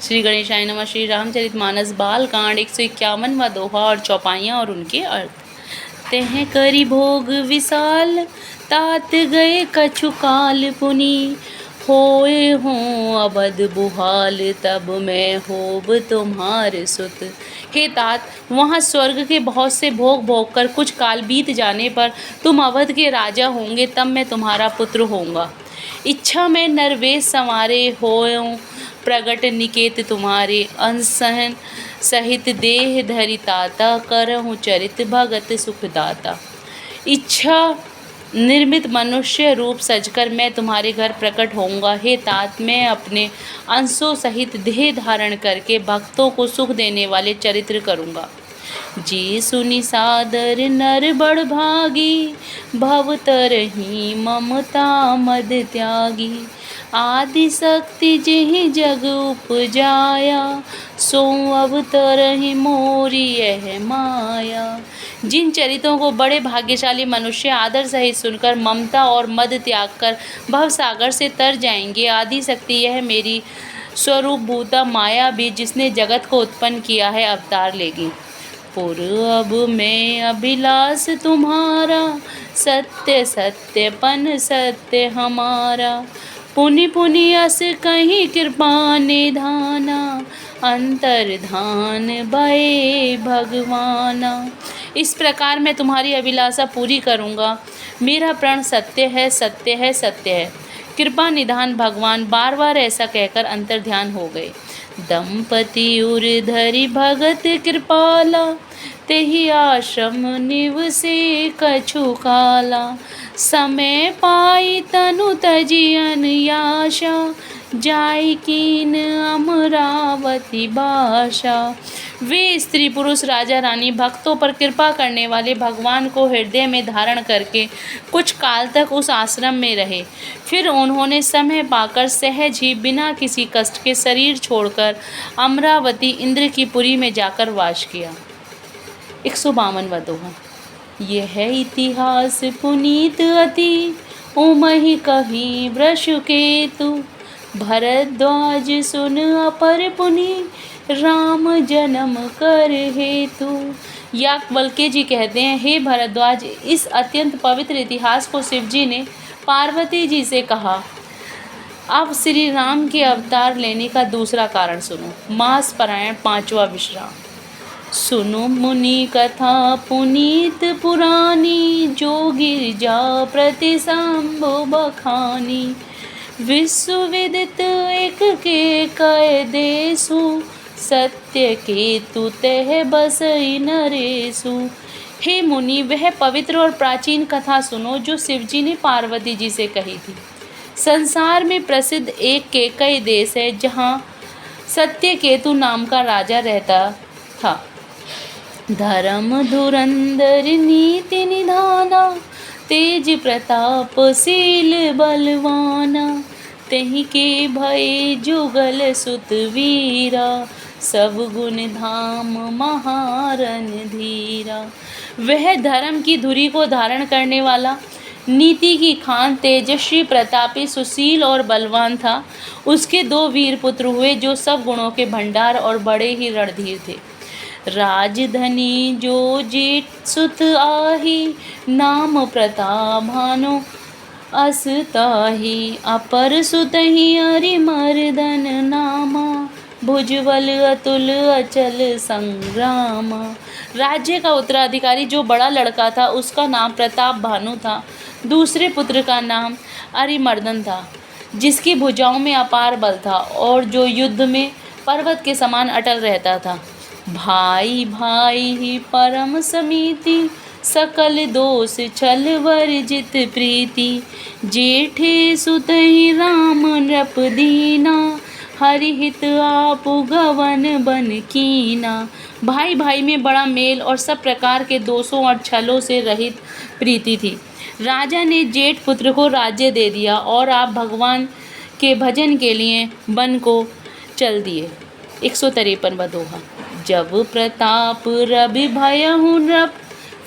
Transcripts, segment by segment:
श्री गणेशाय नमः। श्री रामचरितमानस बालकांड 151वां दोहा और चौपाइयाँ और उनके अर्थ। तेह करी भोग विशाल, तात गए कछु काल पुनि, होए हों अवध बुहाल, तब मैं होब तुम्हार सुत। हे तात, वहाँ स्वर्ग के बहुत से भोग भोग कर कुछ काल बीत जाने पर तुम अवध के राजा होंगे, तब मैं तुम्हारा पुत्र होऊंगा। इच्छा में नरवेश संवारे, होयों प्रगट निकेत तुम्हारे, अनसहन सहित देह धरि ताता, करहूँ चरित भगत सुखदाता। इच्छा निर्मित मनुष्य रूप सजकर मैं तुम्हारे घर प्रकट होऊंगा। हे तात, मैं अपने अंशों सहित देह धारण करके भक्तों को सुख देने वाले चरित्र करूँगा। जी सुनि सादर नर बड़ भागी, भव तरहि ममता मद त्यागी। आदि शक्ति जेहि जग उपजाया, सो अवतरहि मोरी यह माया। जिन चरित्रों को बड़े भाग्यशाली मनुष्य आदर सहित सुनकर ममता और मद त्याग कर भव सागर से तर जाएंगे, आदि शक्ति यह मेरी स्वरूप भूता माया भी जिसने जगत को उत्पन्न किया है अवतार लेगी। पुर अब मैं अभिलाष तुम्हारा, सत्य सत्यपन सत्य हमारा। पुनि पुनि अस कहीं कृपा निधाना, अंतर्धान भये भगवाना। इस प्रकार मैं तुम्हारी अभिलाषा पूरी करूँगा। मेरा प्रण सत्य है, सत्य है, सत्य है। कृपा निधान भगवान बार बार ऐसा कहकर अंतर्ध्यान हो गए। दंपति उर धरि भगत कृपाला, तेहि आश्रम निवसे कछु काला। समय पाई तनु तजियन याशा, जाय कीन अमरावती बाशा। वे स्त्री पुरुष राजा रानी भक्तों पर कृपा करने वाले भगवान को हृदय में धारण करके कुछ काल तक उस आश्रम में रहे। फिर उन्होंने समय पाकर सहज ही बिना किसी कष्ट के शरीर छोड़कर अमरावती इंद्र की पुरी में जाकर वास किया। 152वां दोहा। यह इतिहास पुनीत अति, उमहि कही वृषकेतु। भरद्वाज सुन अपर पुनि, राम जन्म कर हेतु। याज्ञवल्क्य जी कहते हैं, हे भरद्वाज, इस अत्यंत पवित्र इतिहास को शिव जी ने पार्वती जी से कहा। अब श्री राम के अवतार लेने का दूसरा कारण सुनो। मास पारायण 5वां विश्राम। सुनो मुनि कथा पुनीत पुरानी, जो गिरजा प्रति शंभु बखानी। विश्व विदित एक के कय देसु, सत्य केतु तह बसई नरेसु। हे मुनि, वह पवित्र और प्राचीन कथा सुनो जो शिवजी ने पार्वती जी से कही थी। संसार में प्रसिद्ध एक केकई देश है जहाँ सत्य केतु नाम का राजा रहता था। धर्म धुरंधर नीति निधाना, तेज प्रताप शील बलवाना। तेहि के भय जुगल सुत वीरा, सब गुण धाम महारन धीरा। वह धर्म की धुरी को धारण करने वाला, नीति की खान, तेजस्वी, प्रतापी, सुशील और बलवान था। उसके 2 वीर पुत्र हुए जो सब गुणों के भंडार और बड़े ही रणधीर थे। राजधनी जो जेठ सुत आही, नाम प्रताप भानु असताही। अपर सुतहि अरिमर्दन नामा, भुजबल अतुल अचल संग्रामा। राज्य का उत्तराधिकारी जो बड़ा लड़का था उसका नाम प्रताप भानु था। दूसरे पुत्र का नाम अरिमर्दन था, जिसकी भुजाओं में अपार बल था और जो युद्ध में पर्वत के समान अटल रहता था। भाई भाई ही परम समीति, सकल दोष छल वर्जित प्रीति। जेठे सुतहि राम नृप दीना, हरिहित आप गवन बन कीना। भाई भाई में बड़ा मेल और सब प्रकार के दोषों और छलों से रहित प्रीति थी। राजा ने जेठ पुत्र को राज्य दे दिया और आप भगवान के भजन के लिए वन को चल दिए। 153वां दोहा। जब प्रताप रवि भयहु नृप,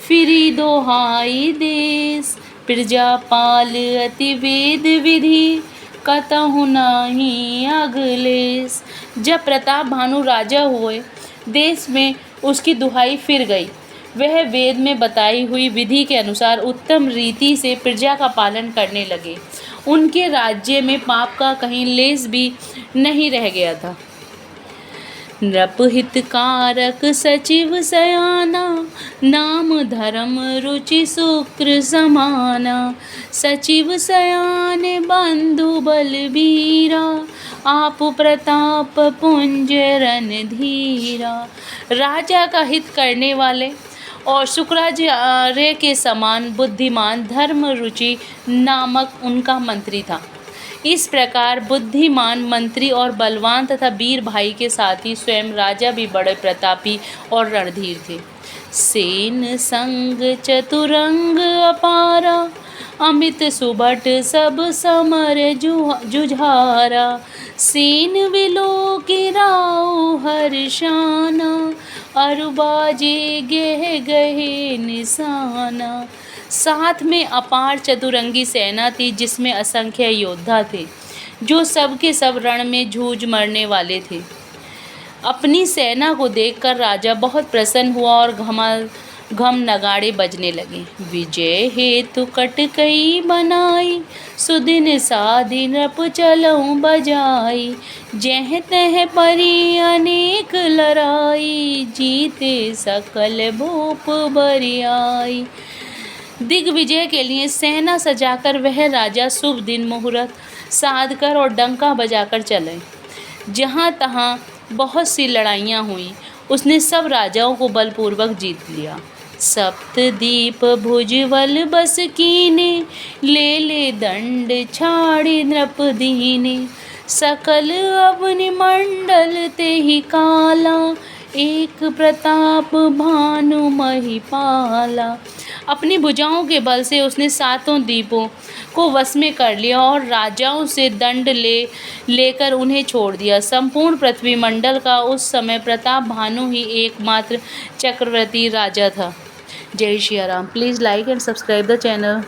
फिरी दोहाई देश। प्रजापाल अति वेद विधि, कतहु नहीं अगलेस। जब प्रताप भानु राजा हुए, देश में उसकी दुहाई फिर गई। वह वेद में बताई हुई विधि के अनुसार उत्तम रीति से प्रजा का पालन करने लगे। उनके राज्य में पाप का कहीं लेस भी नहीं रह गया था। नृपहितकारक सचिव सयाना, नाम धर्म रुचि शुक्र समाना। सचिव सयान बंधु बलबीरा, आप प्रताप पुंज रणधीरा। राजा का हित करने वाले और शुक्राचार्य के समान बुद्धिमान धर्म रुचि नामक उनका मंत्री था। इस प्रकार बुद्धिमान मंत्री और बलवान तथा वीर भाई के साथ ही स्वयं राजा भी बड़े प्रतापी और रणधीर थे। सेन संग चतुरंग अपारा, अमित सुबट सब समर जुझारा। सेन विलोकिराउ हर्षाना, अरुबाजे गह गहे निशाना। साथ में अपार चतुरंगी सेना थी, जिसमें असंख्य योद्धा थे, जो सब के सब रण में जूझ मरने वाले थे। अपनी सेना को देखकर राजा बहुत प्रसन्न हुआ और घम नगाड़े बजने लगे। विजय हेतु कटकई बनाई, सुदिन सादिन नृप चलऊ बजाई। जह तह परी अनेक लड़ाई, जीते सकल भूप बरियाई। दिग्विजय के लिए सेना सजाकर वह राजा शुभ दिन मुहूर्त साध कर और डंका बजाकर चले। जहाँ तहाँ बहुत सी लड़ाइयाँ हुई, उसने सब राजाओं को बलपूर्वक जीत लिया। सप्तदीप भुजबल बस कीने, ले दंड छाड़ी नृप दीने। सकल अवनि मंडल ते ही काला, एक प्रताप भानु महिपाला। अपनी भुजाओं के बल से उसने सातों द्वीपों को वश में कर लिया और राजाओं से दंड लेकर उन्हें छोड़ दिया। संपूर्ण पृथ्वी मंडल का उस समय प्रताप भानु ही एकमात्र चक्रवर्ती राजा था। जय Shri Ram. Please like and subscribe the channel.